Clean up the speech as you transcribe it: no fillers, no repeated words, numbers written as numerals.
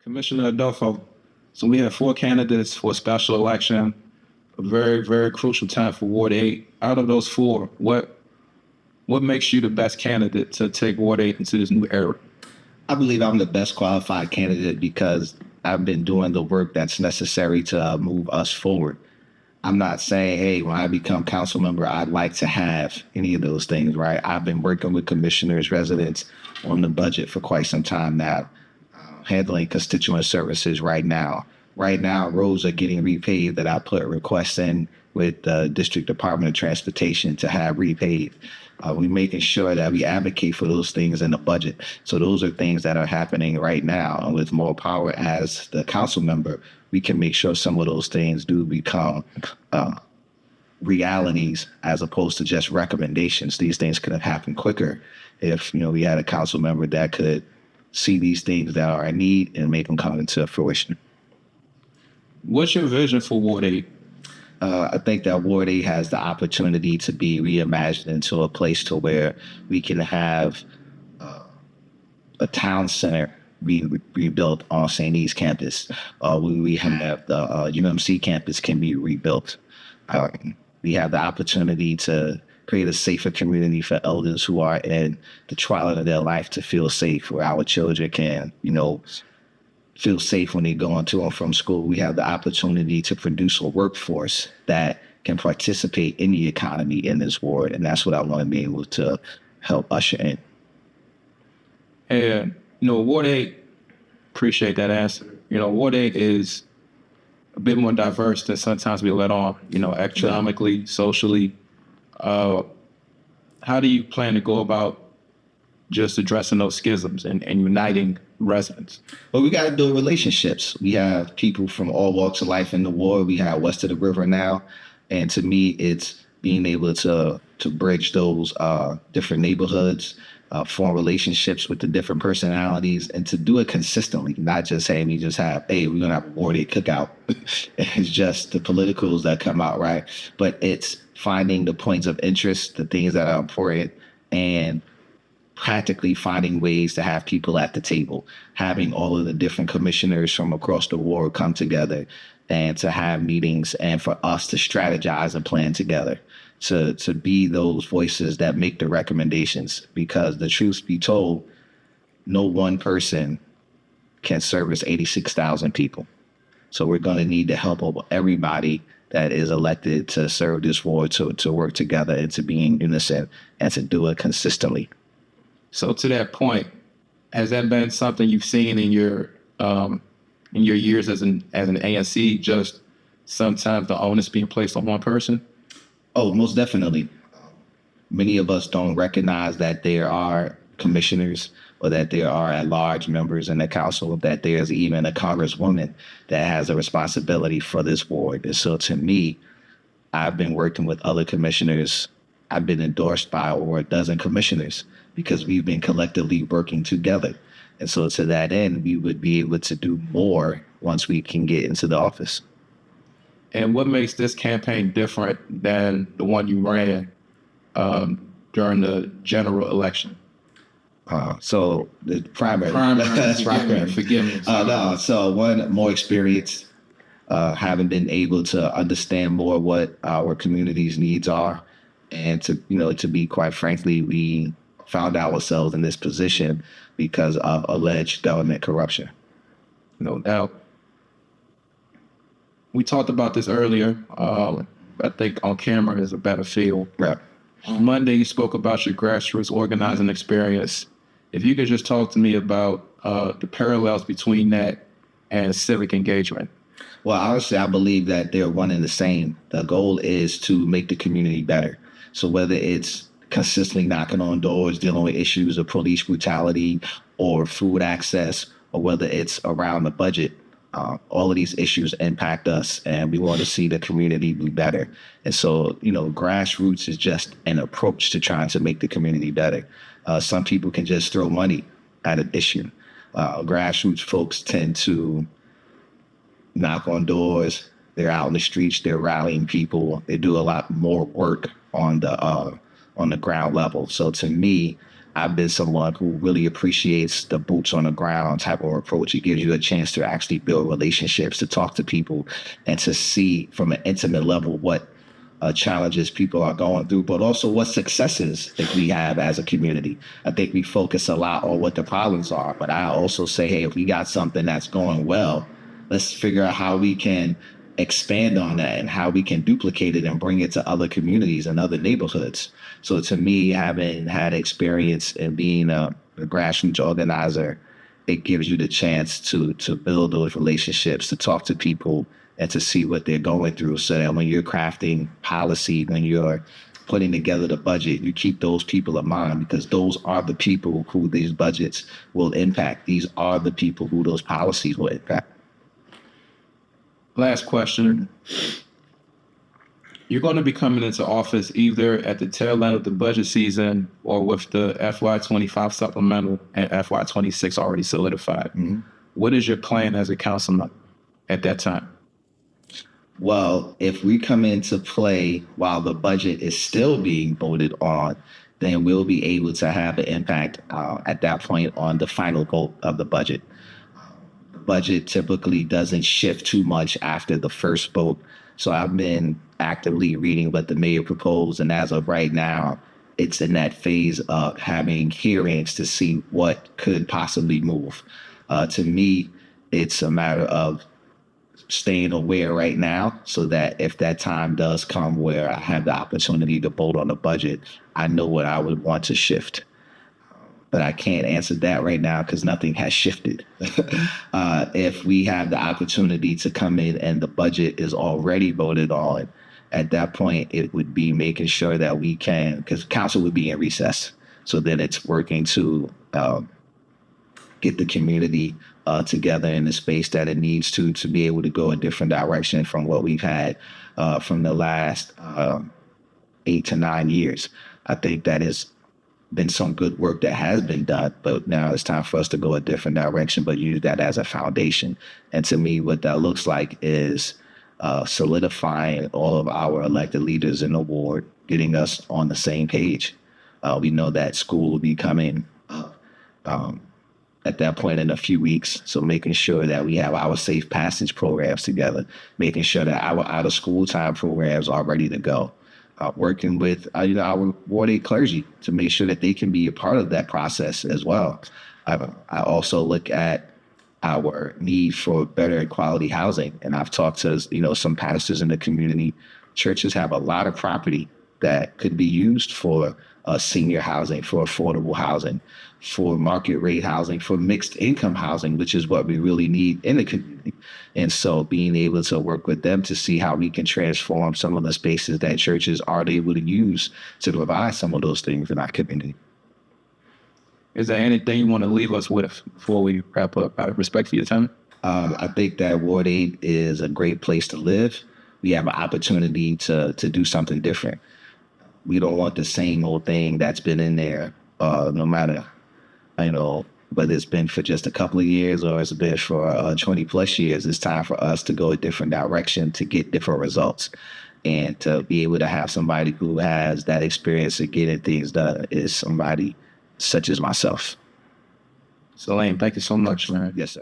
Commissioner Adofo, so we have four candidates for a special election, a very, very crucial time for Ward 8. Out of those four, what makes you the best candidate to take Ward 8 into this new era? I believe I'm the best qualified candidate because I've been doing the work that's necessary to move us forward. I'm not saying, hey, when I become council member, I'd like to have any of those things, right? I've been working with commissioners, residents on the budget for quite some time now, handling constituent services right now. Right now, roads are getting repaved that I put requests in with the District Department of Transportation to have repaved. We're making sure that we advocate for those things in the budget. So those are things that are happening right now. And with more power as the council member, we can make sure some of those things do become realities as opposed to just recommendations. These things could have happened quicker if, we had a council member that could see these things that are in need and make them come into fruition. What's your vision for Ward 8? I think that Ward 8 has the opportunity to be reimagined into a place to where we can have a town center be rebuilt on St. E's campus. We have the UMC campus can be rebuilt. We have the opportunity to create a safer community for elders who are in the twilight of their life to feel safe, where our children can, feel safe when they go to and from school. We have the opportunity to produce a workforce that can participate in the economy in this ward. And that's what I want to be able to help usher in. And, Ward 8, appreciate that answer. Ward 8 is a bit more diverse than sometimes we let on, economically, socially. How do you plan to go about just addressing those schisms and uniting residents? Well, we got to build relationships. We have people from all walks of life in the ward. We have west of the river now. And to me, it's being able to bridge those different neighborhoods, form relationships with the different personalities, and to do it consistently, not just saying we just have, hey, we're going to have a Ward 8 cookout. It's just the politicals that come out, right? But it's finding the points of interest, the things that are important, and practically finding ways to have people at the table, having all of the different commissioners from across the ward come together and to have meetings and for us to strategize and plan together, to be those voices that make the recommendations. Because the truth be told, no one person can service 86,000 people. So we're going to need the help of everybody that is elected to serve this ward to work together and to be in unison and to do it consistently. So to that point, has that been something you've seen in your years as an ANC, just sometimes the onus being placed on one person? Oh, most definitely. Many of us don't recognize that there are commissioners or that there are at-large members in the council, that there's even a congresswoman that has a responsibility for this ward. And so to me, I've been working with other commissioners. I've been endorsed by over a dozen commissioners because we've been collectively working together. And so to that end, we would be able to do more once we can get into the office. And what makes this campaign different than the one you ran during the general election? So the primary. That's right. Forgive me. So one, more experience, having been able to understand more what our community's needs are. And to be quite frankly, we found ourselves in this position because of alleged government corruption. No doubt. We talked about this earlier. I think on camera is a better feel. Right. On Monday, you spoke about your grassroots organizing experience. If you could just talk to me about the parallels between that and civic engagement. Well, honestly, I believe that they're one and the same. The goal is to make the community better. So whether it's consistently knocking on doors, dealing with issues of police brutality or food access, or whether it's around the budget, all of these issues impact us, and we want to see the community be better. And so, grassroots is just an approach to trying to make the community better. Some people can just throw money at an issue. Grassroots folks tend to knock on doors. They're out in the streets. They're rallying people. They do a lot more work on the ground level. So to me, I've been someone who really appreciates the boots on the ground type of approach. It gives you a chance to actually build relationships, to talk to people, and to see from an intimate level what challenges people are going through, but also what successes that we have as a community. I think we focus a lot on what the problems are, but I also say, hey, if we got something that's going well, let's figure out how we can expand on that and how we can duplicate it and bring it to other communities and other neighborhoods. So to me, having had experience in being a grassroots organizer, it gives you the chance to build those relationships, to talk to people, and to see what they're going through, so that when you're crafting policy, when you're putting together the budget, you keep those people in mind, because those are the people who these budgets will impact. These are the people who those policies will impact. Last question. You're going to be coming into office either at the tail end of the budget season or with the FY25 supplemental and FY26 already solidified. Mm-hmm. What is your plan as a councilman at that time? Well, if we come into play while the budget is still being voted on, then we'll be able to have an impact at that point on the final vote of the budget. The budget typically doesn't shift too much after the first vote. So I've been actively reading what the mayor proposed, and as of right now, it's in that phase of having hearings to see what could possibly move. To me, it's a matter of staying aware right now, so that if that time does come where I have the opportunity to vote on the budget, I know what I would want to shift. But I can't answer that right now because nothing has shifted. If we have the opportunity to come in and the budget is already voted on, at that point, it would be making sure that we can, because council would be in recess. So then it's working to get the community together in the space that it needs to be able to go a different direction from what we've had from the last 8 to 9 years. I think that has been some good work that has been done, but now it's time for us to go a different direction, but use that as a foundation. And to me, what that looks like is solidifying all of our elected leaders in the ward, getting us on the same page. We know that school will be coming up at that point in a few weeks. So making sure that we have our safe passage programs together, making sure that our out of school time programs are ready to go. Working with our Ward 8 clergy to make sure that they can be a part of that process as well. I also look at our need for better quality housing, and I've talked to some pastors in the community. Churches have a lot of property that could be used for senior housing, for affordable housing, for market rate housing, for mixed income housing, which is what we really need in the community. And so being able to work with them to see how we can transform some of the spaces that churches aren't able to use to provide some of those things in our community. Is there anything you want to leave us with before we wrap up? Out of respect for your time. I think that Ward 8 is a great place to live. We have an opportunity to do something different. We don't want the same old thing that's been in there, no matter, whether it's been for just a couple of years or it's been for 20 plus years. It's time for us to go a different direction to get different results. And to be able to have somebody who has that experience of getting things done is somebody such as myself. Salim, thank you so much, man. Yes, sir.